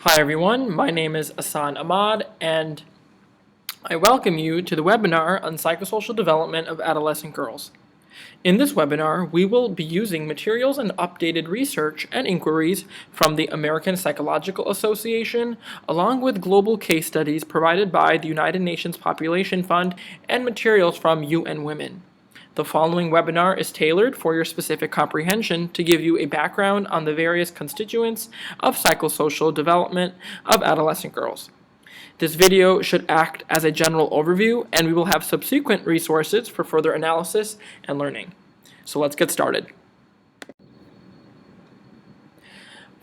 Hi everyone, my name is Asan Ahmad and I welcome you to the webinar on psychosocial development of adolescent girls. In this webinar, we will be using materials and updated research and inquiries from the American Psychological Association, along with global case studies provided by the United Nations Population Fund and materials from UN Women. The following webinar is tailored for your specific comprehension to give you a background on the various constituents of psychosocial development of adolescent girls. This video should act as a general overview, and we will have subsequent resources for further analysis and learning. So let's get started.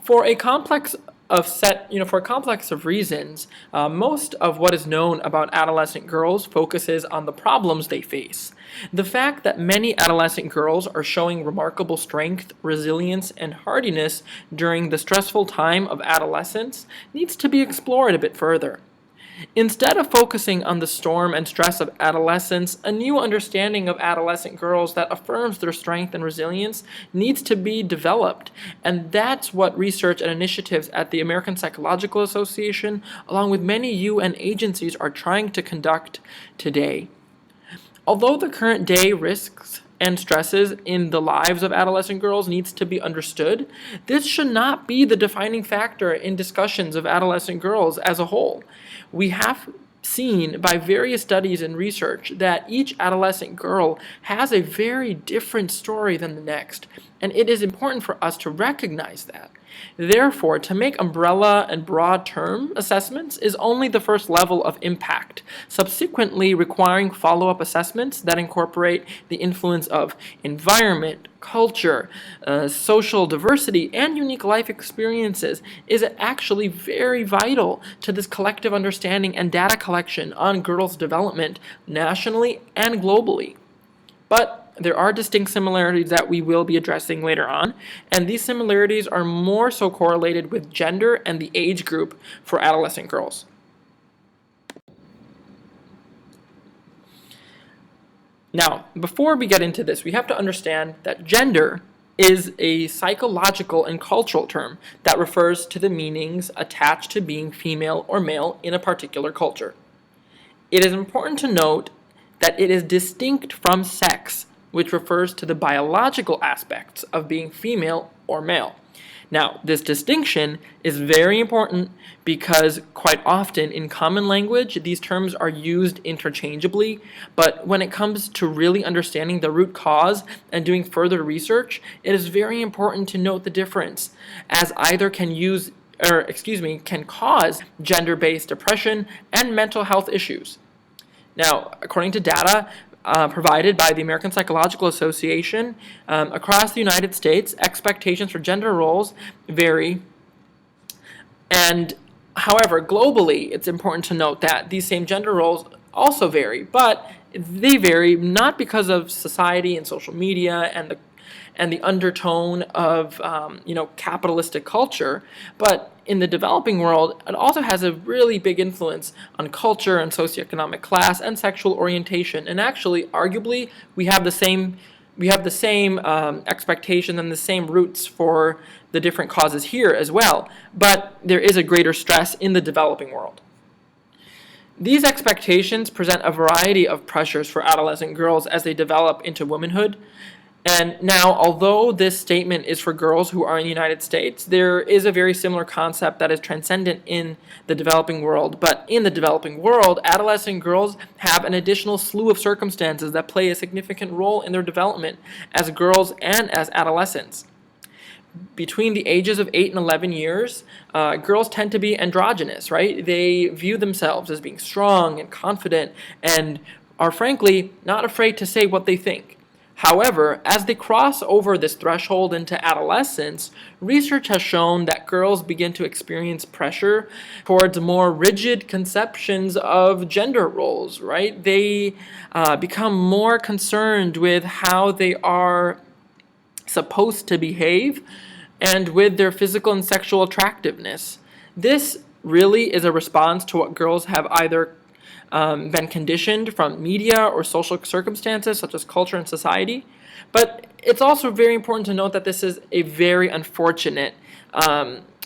For a complex of reasons, most of what is known about adolescent girls focuses on the problems they face. The fact that many adolescent girls are showing remarkable strength, resilience, and hardiness during the stressful time of adolescence needs to be explored a bit further. Instead of focusing on the storm and stress of adolescence, a new understanding of adolescent girls that affirms their strength and resilience needs to be developed. And that's what research and initiatives at the American Psychological Association, along with many UN agencies, are trying to conduct today. Although the current day risks and stresses in the lives of adolescent girls needs to be understood, this should not be the defining factor in discussions of adolescent girls as a whole. We have seen by various studies and research that each adolescent girl has a very different story than the next, and it is important for us to recognize that. Therefore, to make umbrella and broad term assessments is only the first level of impact, subsequently requiring follow-up assessments that incorporate the influence of environment, culture, social diversity, and unique life experiences is actually very vital to this collective understanding and data collection on girls' development nationally and globally. But there are distinct similarities that we will be addressing later on, and these similarities are more so correlated with gender and the age group for adolescent girls. Now, before we get into this, we have to understand that gender is a psychological and cultural term that refers to the meanings attached to being female or male in a particular culture. It is important to note that it is distinct from sex, which refers to the biological aspects of being female or male. Now, this distinction is very important because quite often in common language, these terms are used interchangeably, but when it comes to really understanding the root cause and doing further research, it is very important to note the difference, as either can cause gender-based depression and mental health issues. Now, according to data provided by the American Psychological Association, across the United States, expectations for gender roles vary. And however, globally, it's important to note that these same gender roles also vary, but they vary not because of society and social media and the undertone of capitalistic culture, but in the developing world, it also has a really big influence on culture and socioeconomic class and sexual orientation. And actually, arguably, we have the same expectation and the same roots for the different causes here as well. But there is a greater stress in the developing world. These expectations present a variety of pressures for adolescent girls as they develop into womanhood. And now, although this statement is for girls who are in the United States, there is a very similar concept that is transcendent in the developing world. But in the developing world, adolescent girls have an additional slew of circumstances that play a significant role in their development as girls and as adolescents. Between the ages of 8 and 11 years, girls tend to be androgynous, right? They view themselves as being strong and confident and are frankly not afraid to say what they think. However, as they cross over this threshold into adolescence, research has shown that girls begin to experience pressure towards more rigid conceptions of gender roles, right? They become more concerned with how they are supposed to behave and with their physical and sexual attractiveness. This really is a response to what girls have either been conditioned from media or social circumstances such as culture and society. But it's also very important to note that this is a very unfortunate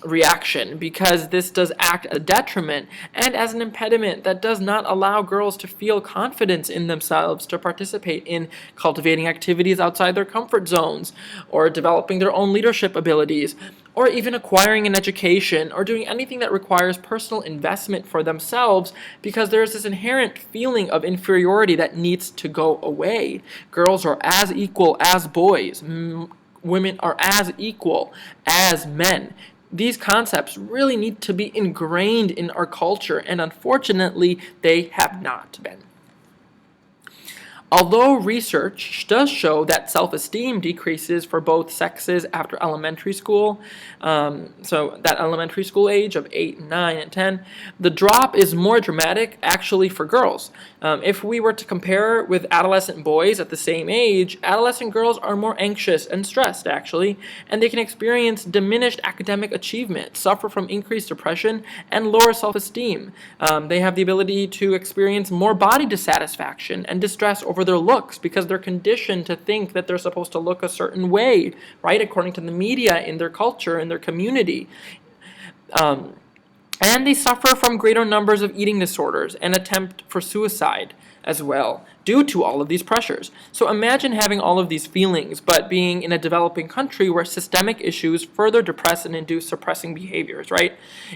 reaction, because this does act as a detriment and as an impediment that does not allow girls to feel confidence in themselves to participate in cultivating activities outside their comfort zones, or developing their own leadership abilities, or even acquiring an education, or doing anything that requires personal investment for themselves, because there's this inherent feeling of inferiority that needs to go away. Girls are as equal as boys. Women are as equal as men. These concepts really need to be ingrained in our culture, and unfortunately, they have not been. Although research does show that self-esteem decreases for both sexes after elementary school, so that elementary school age of 8, 9, and 10, the drop is more dramatic actually for girls. If we were to compare with adolescent boys at the same age, adolescent girls are more anxious and stressed actually, and they can experience diminished academic achievement, suffer from increased depression, and lower self-esteem. They have the ability to experience more body dissatisfaction and distress over their looks, because they're conditioned to think that they're supposed to look a certain way, right, according to the media in their culture, in their community. And they suffer from greater numbers of eating disorders and attempt for suicide as well, due to all of these pressures. So imagine having all of these feelings, but being in a developing country where systemic issues further depress and induce suppressing behaviors, right?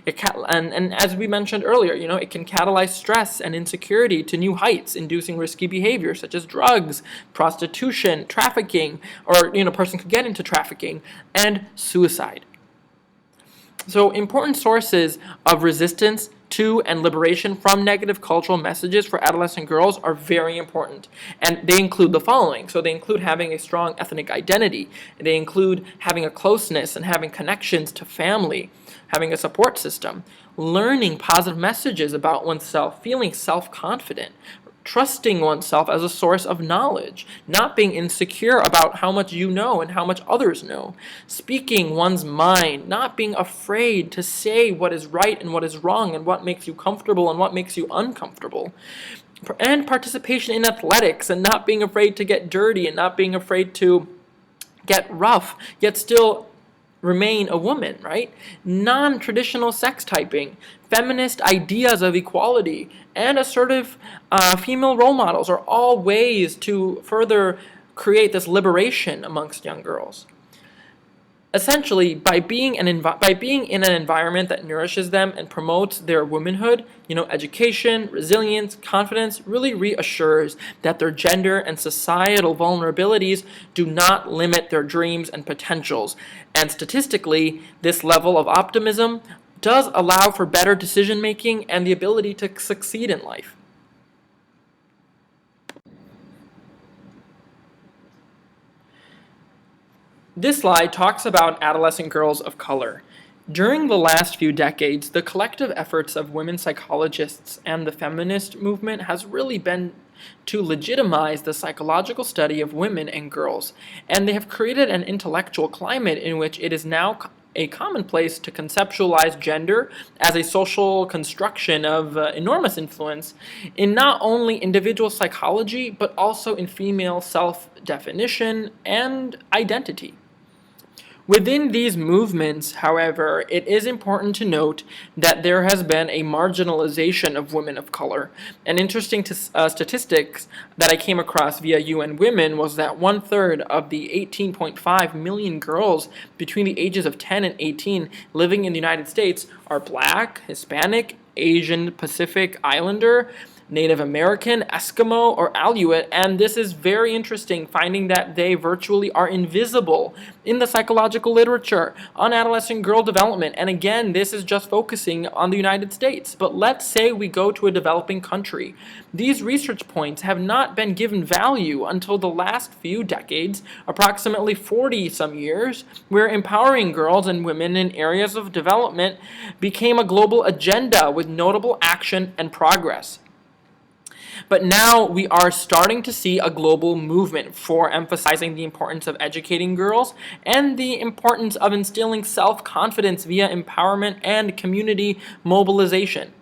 And as we mentioned earlier, it can catalyze stress and insecurity to new heights, inducing risky behaviors such as drugs, prostitution, trafficking, or, a person could get into trafficking, and suicide. So important sources of resistance to and liberation from negative cultural messages for adolescent girls are very important. And they include the following. So they include having a strong ethnic identity. They include having a closeness and having connections to family, having a support system, learning positive messages about oneself, feeling self-confident, trusting oneself as a source of knowledge, not being insecure about how much you know and how much others know, speaking one's mind, not being afraid to say what is right and what is wrong and what makes you comfortable and what makes you uncomfortable, and participation in athletics and not being afraid to get dirty and not being afraid to get rough, yet still remain a woman, right? Non-traditional sex typing, feminist ideas of equality, and assertive female role models are all ways to further create this liberation amongst young girls. Essentially, by being in an environment that nourishes them and promotes their womanhood, education, resilience, confidence really reassures that their gender and societal vulnerabilities do not limit their dreams and potentials. And statistically, this level of optimism does allow for better decision making and the ability to succeed in life. This slide talks about adolescent girls of color. During the last few decades, the collective efforts of women psychologists and the feminist movement has really been to legitimize the psychological study of women and girls, and they have created an intellectual climate in which it is now a commonplace to conceptualize gender as a social construction of enormous influence in not only individual psychology, but also in female self-definition and identity. Within these movements, however, it is important to note that there has been a marginalization of women of color. An interesting statistics that I came across via UN Women was that 1/3 of the 18.5 million girls between the ages of 10 and 18 living in the United States are Black, Hispanic, Asian, Pacific Islander, Native American, Eskimo, or Aleut, and this is very interesting, finding that they virtually are invisible in the psychological literature on adolescent girl development. And again, this is just focusing on the United States. But let's say we go to a developing country. These research points have not been given value until the last few decades, approximately 40 some years, where empowering girls and women in areas of development became a global agenda with notable action and progress. But now we are starting to see a global movement for emphasizing the importance of educating girls and the importance of instilling self-confidence via empowerment and community mobilization.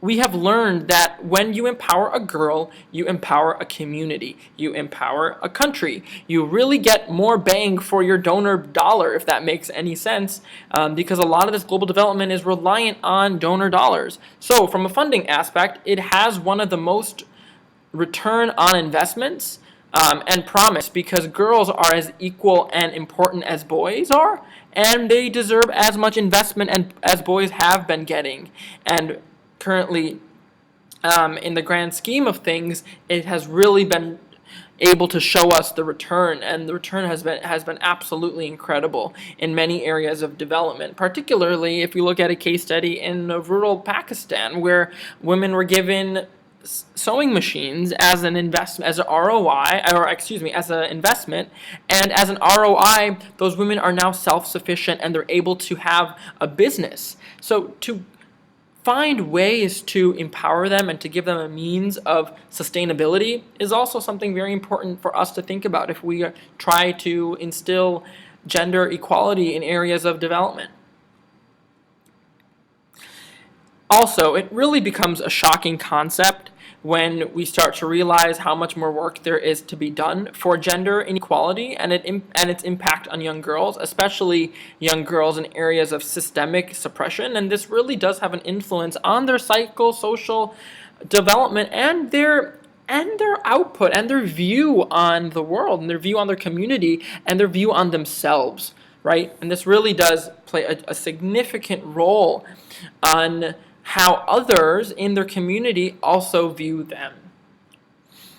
we have learned that when you empower a girl, you empower a community, you empower a country. You really get more bang for your donor dollar, if that makes any sense, because a lot of this global development is reliant on donor dollars. So from a funding aspect, it has one of the most return on investments and promise, because girls are as equal and important as boys are, and they deserve as much investment as boys have been getting. And currently, in the grand scheme of things, it has really been able to show us the return, and the return has been absolutely incredible in many areas of development. Particularly, if you look at a case study in rural Pakistan, where women were given sewing machines as an investment, as an ROI, or excuse me, as an investment, and as an ROI, those women are now self-sufficient and they're able to have a business. So to find ways to empower them and to give them a means of sustainability is also something very important for us to think about if we try to instill gender equality in areas of development. Also, it really becomes a shocking concept when we start to realize how much more work there is to be done for gender inequality and its impact on young girls, especially young girls in areas of systemic suppression. And this really does have an influence on their psychosocial development and their output and their view on the world and their view on their community and their view on themselves, right? And this really does play a significant role on how others in their community also view them.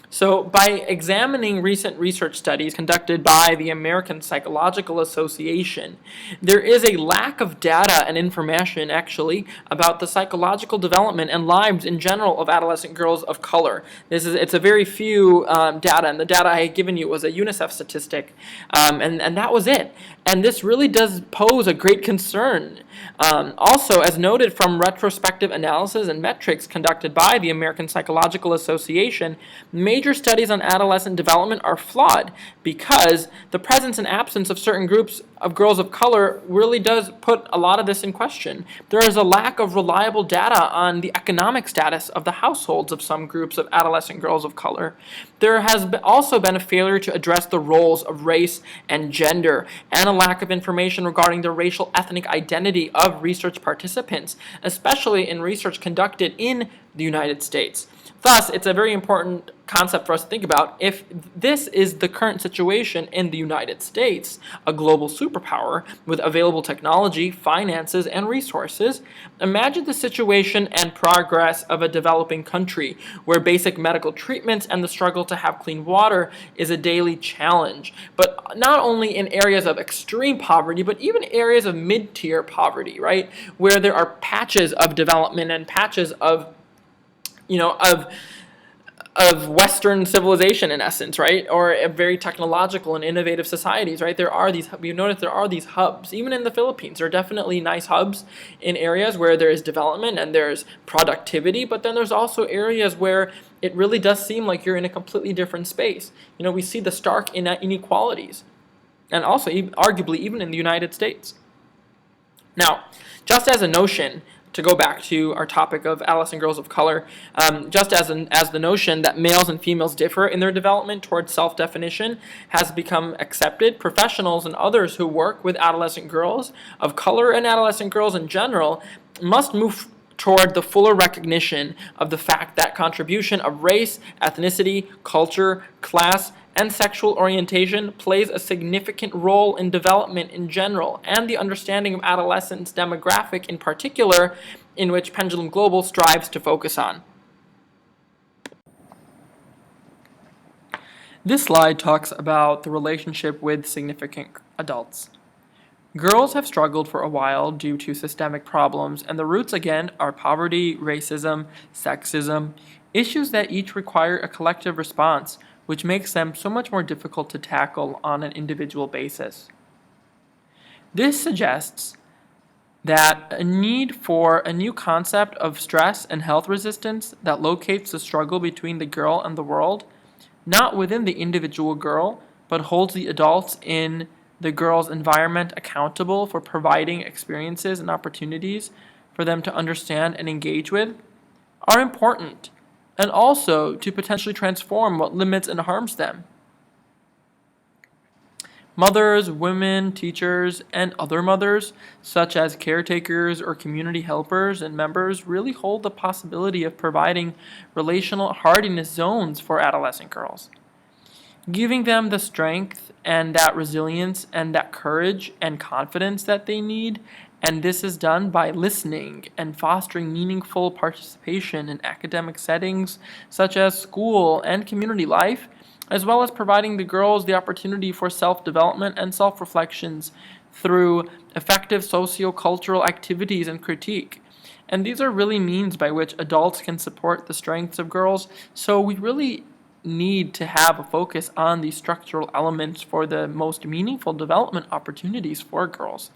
So by examining recent research studies conducted by the American Psychological Association, there is a lack of data and information actually about the psychological development and lives in general of adolescent girls of color. It's a very few data, and the data I had given you was a UNICEF statistic, and that was it. And this really does pose a great concern. Also, as noted from retrospective analysis and metrics conducted by the American Psychological Association, major studies on adolescent development are flawed because the presence and absence of certain groups of girls of color really does put a lot of this in question. There is a lack of reliable data on the economic status of the households of some groups of adolescent girls of color. There has also been a failure to address the roles of race and gender, and a lack of information regarding the racial ethnic identity of research participants, especially in research conducted in the United States. Thus, it's a very important concept for us to think about. If this is the current situation in the United States, a global superpower with available technology, finances, and resources, imagine the situation and progress of a developing country where basic medical treatments and the struggle to have clean water is a daily challenge. But not only in areas of extreme poverty, but even areas of mid-tier poverty, right? Where there are patches of development and patches of Western civilization in essence, right? Or very technological and innovative societies, right? You notice there are these hubs. Even in the Philippines, there are definitely nice hubs in areas where there is development and there's productivity, but then there's also areas where it really does seem like you're in a completely different space. We see the stark inequalities, and also arguably even in the United States. Now, just as a notion, to go back to our topic of adolescent girls of color, just as the notion that males and females differ in their development towards self-definition has become accepted, professionals and others who work with adolescent girls of color and adolescent girls in general must move toward the fuller recognition of the fact that contribution of race, ethnicity, culture, class, and sexual orientation plays a significant role in development in general, and the understanding of adolescents' demographic in particular, in which Pendulum Global strives to focus on. This slide talks about the relationship with significant adults. Girls have struggled for a while due to systemic problems, and the roots again are poverty, racism, sexism, issues that each require a collective response, which makes them so much more difficult to tackle on an individual basis. This suggests that a need for a new concept of stress and health resistance that locates the struggle between the girl and the world, not within the individual girl, but holds the adults in the girl's environment accountable for providing experiences and opportunities for them to understand and engage with, are important, and also to potentially transform what limits and harms them. Mothers, women, teachers, and other mothers, such as caretakers or community helpers and members, really hold the possibility of providing relational hardiness zones for adolescent girls, giving them the strength and that resilience and that courage and confidence that they need. And this is done by listening and fostering meaningful participation in academic settings such as school and community life, as well as providing the girls the opportunity for self development and self reflections through effective socio-cultural activities and critique. And these are really means by which adults can support the strengths of girls. So we really need to have a focus on these structural elements for the most meaningful development opportunities for girls.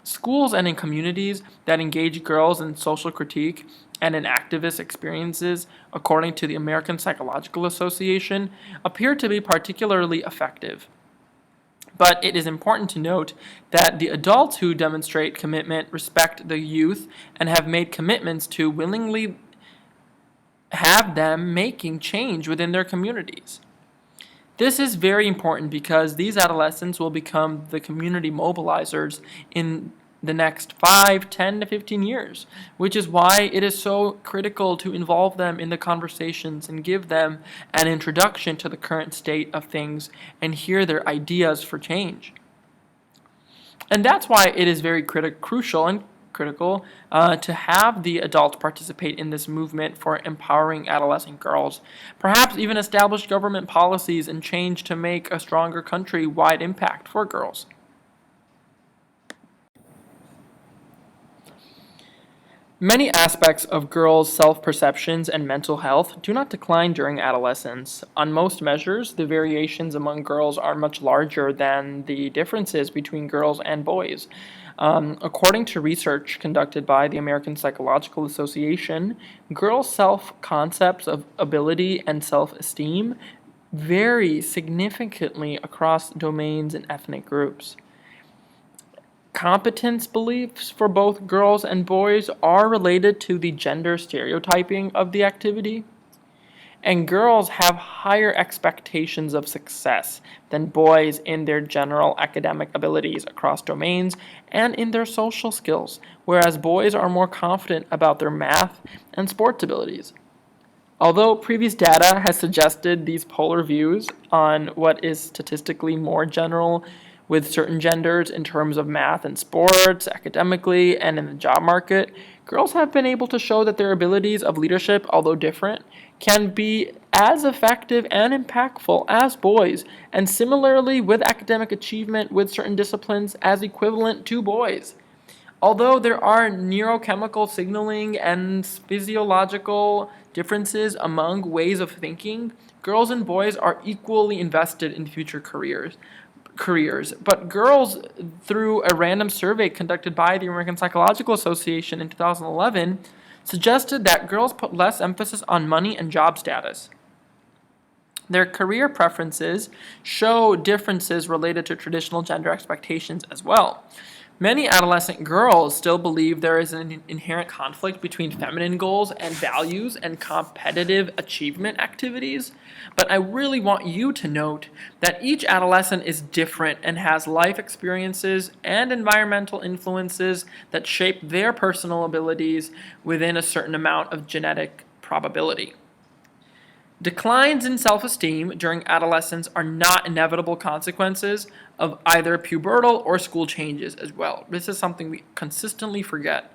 Schools and in communities that engage girls in social critique and in activist experiences, according to the American Psychological Association, appear to be particularly effective. But it is important to note that the adults who demonstrate commitment respect the youth and have made commitments to willingly have them making change within their communities. This is very important because these adolescents will become the community mobilizers in the next 5, 10 to 15 years, which is why it is so critical to involve them in the conversations and give them an introduction to the current state of things and hear their ideas for change. And that's why it is very crucial and critical to have the adults participate in this movement for empowering adolescent girls. Perhaps even establish government policies and change to make a stronger country-wide impact for girls. Many aspects of girls' self-perceptions and mental health do not decline during adolescence. On most measures, the variations among girls are much larger than the differences between girls and boys. According to research conducted by the American Psychological Association, girls' self-concepts of ability and self-esteem vary significantly across domains and ethnic groups. Competence beliefs for both girls and boys are related to the gender stereotyping of the activity, and girls have higher expectations of success than boys in their general academic abilities across domains and in their social skills, whereas boys are more confident about their math and sports abilities. Although previous data has suggested these polar views on what is statistically more general with certain genders in terms of math and sports, academically, and in the job market, girls have been able to show that their abilities of leadership, although different, can be as effective and impactful as boys, and similarly with academic achievement with certain disciplines as equivalent to boys. Although there are neurochemical signaling and physiological differences among ways of thinking, girls and boys are equally invested in future careers. But girls, through a random survey conducted by the American Psychological Association in 2011, suggested that girls put less emphasis on money and job status. Their career preferences show differences related to traditional gender expectations as well. Many adolescent girls still believe there is an inherent conflict between feminine goals and values and competitive achievement activities, but I really want you to note that each adolescent is different and has life experiences and environmental influences that shape their personal abilities within a certain amount of genetic probability. Declines in self-esteem during adolescence are not inevitable consequences of either pubertal or school changes as well. This is something we consistently forget.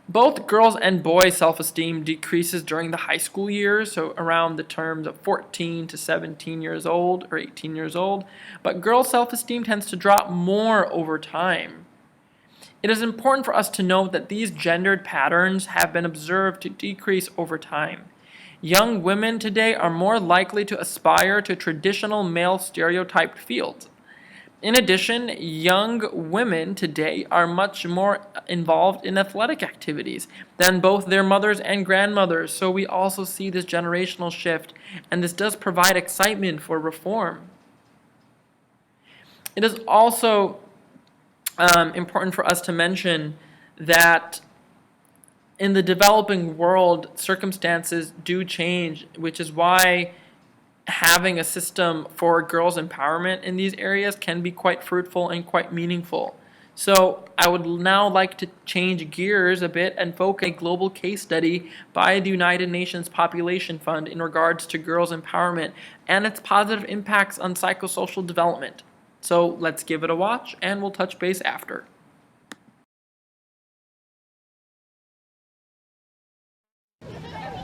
Both girls and boys' self-esteem decreases during the high school years, so around the terms of 14 to 17 years old or 18 years old, but girls' self-esteem tends to drop more over time. It is important for us to note that these gendered patterns have been observed to decrease over time. Young women today are more likely to aspire to traditional male stereotyped fields. In addition, young women today are much more involved in athletic activities than both their mothers and grandmothers, so we also see this generational shift, and this does provide excitement for reform. It is also important for us to mention that in the developing world, circumstances do change, which is why having a system for girls' empowerment in these areas can be quite fruitful and quite meaningful. So I would now like to change gears a bit and focus on a global case study by the United Nations Population Fund in regards to girls' empowerment and its positive impacts on psychosocial development. So let's give it a watch and we'll touch base after.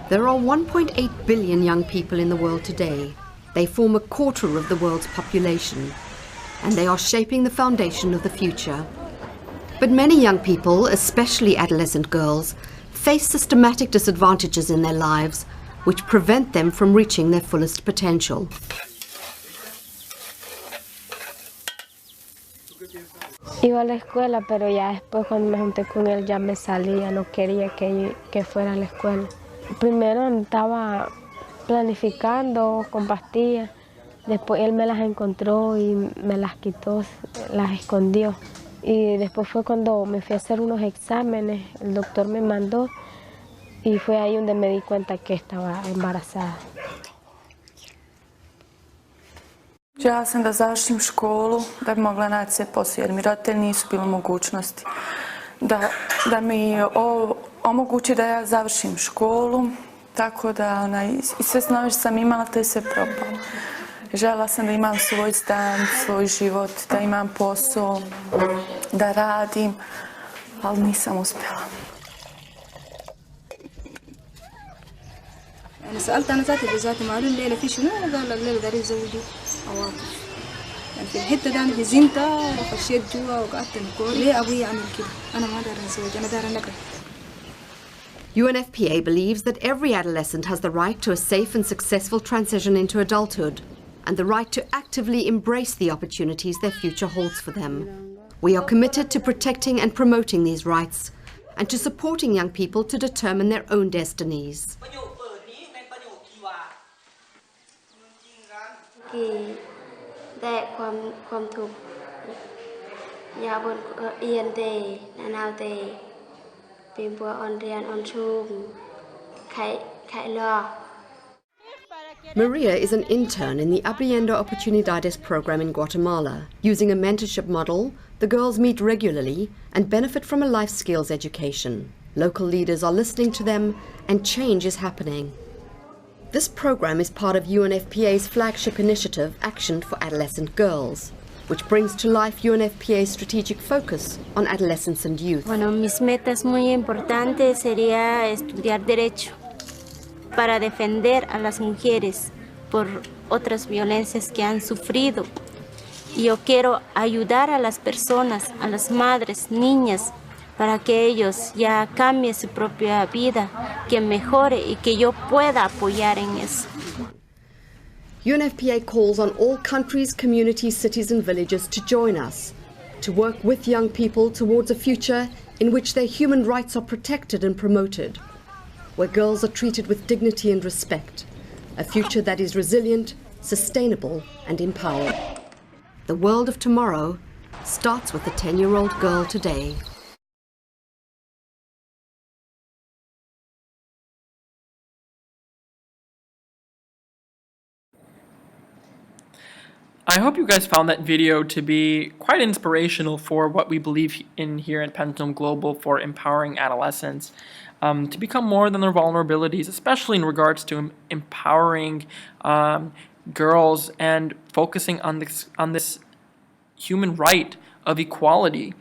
There are 1.8 billion young people in the world today. They form a quarter of the world's population, and they are shaping the foundation of the future. But many young people, especially adolescent girls, face systematic disadvantages in their lives, which prevent them from reaching their fullest potential. Iba a la escuela, pero ya después cuando me junté con él ya me salía, no quería que fuera a la escuela. Primero estaba planificando con pastillas, después él me las encontró y me las quitó, las escondió. Y después fue cuando me fui a hacer unos exámenes, el doctor me mandó y fue ahí donde me di cuenta que estaba embarazada. Željela sam da završim školu da bi mogla naći se poslije, jer mi roditelji nisu bili mogućnosti da mi omogući da ja završim školu, tako da i sve snove što sam imala, to je sve propalo. Željela sam da imam svoj stan, svoj život, da imam posao, da radim, ali nisam uspjela. أنا سألت أنا ذاتي معلوم الليلة في شنو؟ قال الليلة داري زوجي عواطف. يعني في الحتة ده أنا هزمتها وخشيت جوا وقعدت نقول ليه أبوي يعمل كده؟ أنا ما دار أتزوج، أنا دار أنقل. UNFPA believes that every adolescent has the right to a safe and successful transition into adulthood, and the right to actively embrace the opportunities their future holds for them. We are committed to protecting and promoting these rights, and to supporting young people to determine their own destinies. แต่ความทุกข์ยาบนเอียนเตนานาเตเป็นบัวอ่อนเรียนอ่อนชุมไข่ลอ Maria is an intern in the Abriendo Oportunidades program in Guatemala. Using a mentorship model, the girls meet regularly and benefit from a life skills education. Local leaders are listening to them and change is happening. This program is part of UNFPA's flagship initiative, Action for Adolescent Girls, which brings to life UNFPA's strategic focus on adolescents and youth. Bueno, mis metas muy importantes sería estudiar Derecho para defender a las mujeres por otras violencias que han sufrido. Y yo quiero ayudar a las personas, a las madres, niñas, para que ellos ya cambien su propia vida, que mejore y que yo pueda apoyar en eso. UNFPA calls on all countries, communities, cities and villages to join us, to work with young people towards a future in which their human rights are protected and promoted, where girls are treated with dignity and respect, a future that is resilient, sustainable and empowered. The world of tomorrow starts with the 10-year-old girl today. I hope you guys found that video to be quite inspirational for what we believe in here at Pendulum Global for empowering adolescents to become more than their vulnerabilities, especially in regards to empowering girls and focusing on this human right of equality.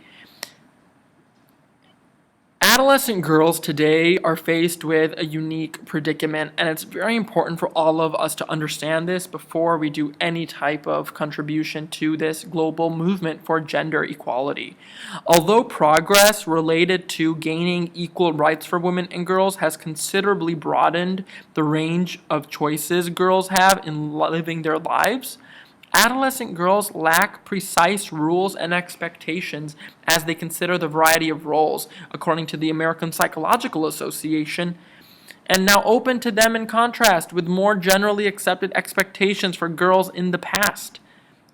Adolescent girls today are faced with a unique predicament, and it's very important for all of us to understand this before we do any type of contribution to this global movement for gender equality. Although progress related to gaining equal rights for women and girls has considerably broadened the range of choices girls have in living their lives, adolescent girls lack precise rules and expectations as they consider the variety of roles, according to the American Psychological Association, and now open to them in contrast with more generally accepted expectations for girls in the past.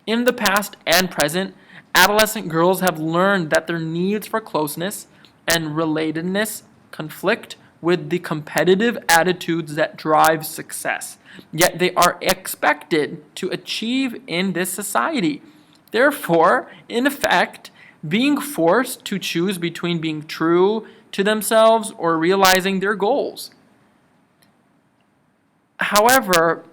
In the past and present, adolescent girls have learned that their needs for closeness and relatedness conflict with the competitive attitudes that drive success, yet they are expected to achieve in this society. Therefore, in effect, being forced to choose between being true to themselves or realizing their goals. However,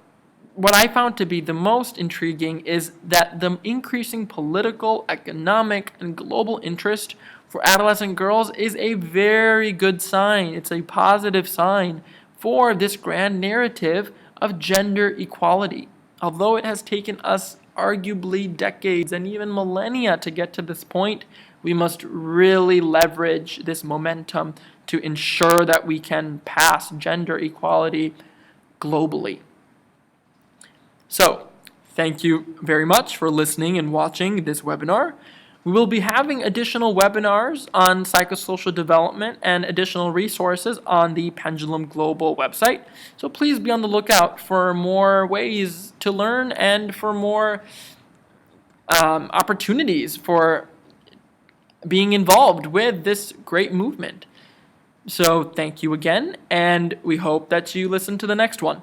what I found to be the most intriguing is that the increasing political, economic, and global interest for adolescent girls is a very good sign. It's a positive sign for this grand narrative of gender equality. Although it has taken us arguably decades and even millennia to get to this point, we must really leverage this momentum to ensure that we can pass gender equality globally. So, thank you very much for listening and watching this webinar. We will be having additional webinars on psychosocial development and additional resources on the Pendulum Global website. So please be on the lookout for more ways to learn and for more opportunities for being involved with this great movement. So thank you again, and we hope that you listen to the next one.